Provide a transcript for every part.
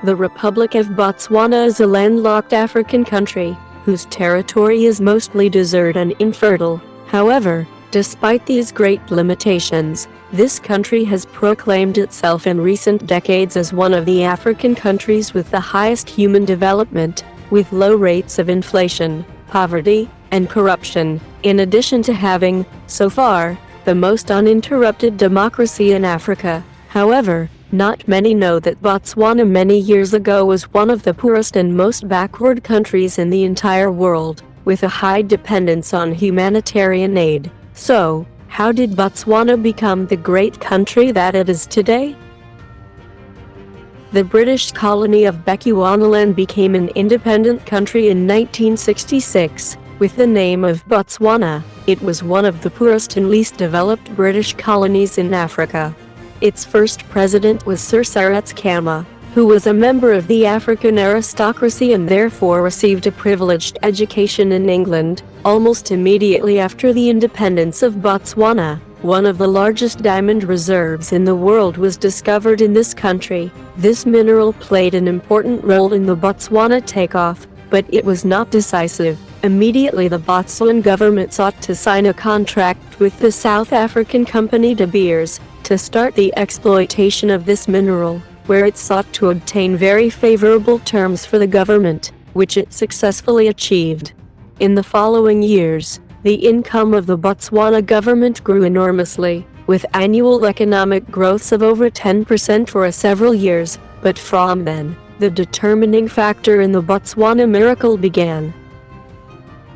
The Republic of Botswana is a landlocked African country, whose territory is mostly desert and infertile. However, despite these great limitations, this country has proclaimed itself in recent decades as one of the African countries with the highest human development, with low rates of inflation, poverty, and corruption, in addition to having, so far, the most uninterrupted democracy in Africa. However, not many know that Botswana many years ago was one of the poorest and most backward countries in the entire world, with a high dependence on humanitarian aid. So, how did Botswana become the great country that it is today? The British colony of Bechuanaland became an independent country in 1966, with the name of Botswana. It was one of the poorest and least developed British colonies in Africa. Its first president was Sir Cyrus Kama, who was a member of the African aristocracy and therefore received a privileged education in England. Almost immediately after the independence of Botswana, one of the largest diamond reserves in the world was discovered in this country. This mineral played an important role in the Botswana takeoff, but it was not decisive. Immediately the Botswana government sought to sign a contract with the South African company De Beers to start the exploitation of this mineral, where it sought to obtain very favorable terms for the government, which it successfully achieved. In the following years, the income of the Botswana government grew enormously, with annual economic growths of over 10% for several years, but from then, the determining factor in the Botswana miracle began.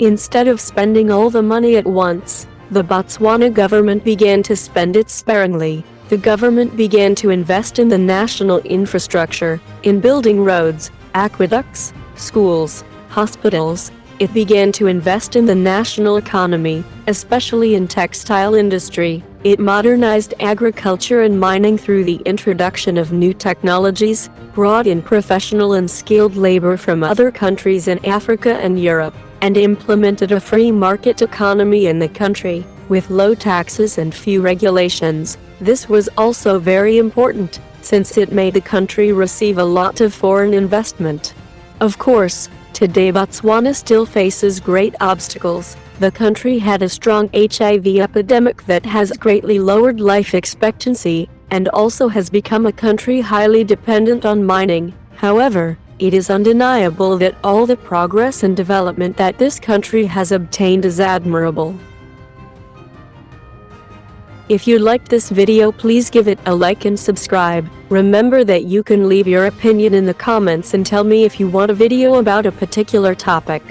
Instead of spending all the money at once, the Botswana government began to spend it sparingly. The government began to invest in the national infrastructure, in building roads, aqueducts, schools, hospitals. It began to invest in the national economy, especially in textile industry. It modernized agriculture and mining through the introduction of new technologies, brought in professional and skilled labor from other countries in Africa and Europe, and implemented a free market economy in the country, with low taxes and few regulations. This was also very important, since it made the country receive a lot of foreign investment. Of course, today Botswana still faces great obstacles. The country had a strong HIV epidemic that has greatly lowered life expectancy, and also has become a country highly dependent on mining. However, it is undeniable that all the progress and development that this country has obtained is admirable. If you liked this video, please give it a like and subscribe. Remember that you can leave your opinion in the comments and tell me if you want a video about a particular topic.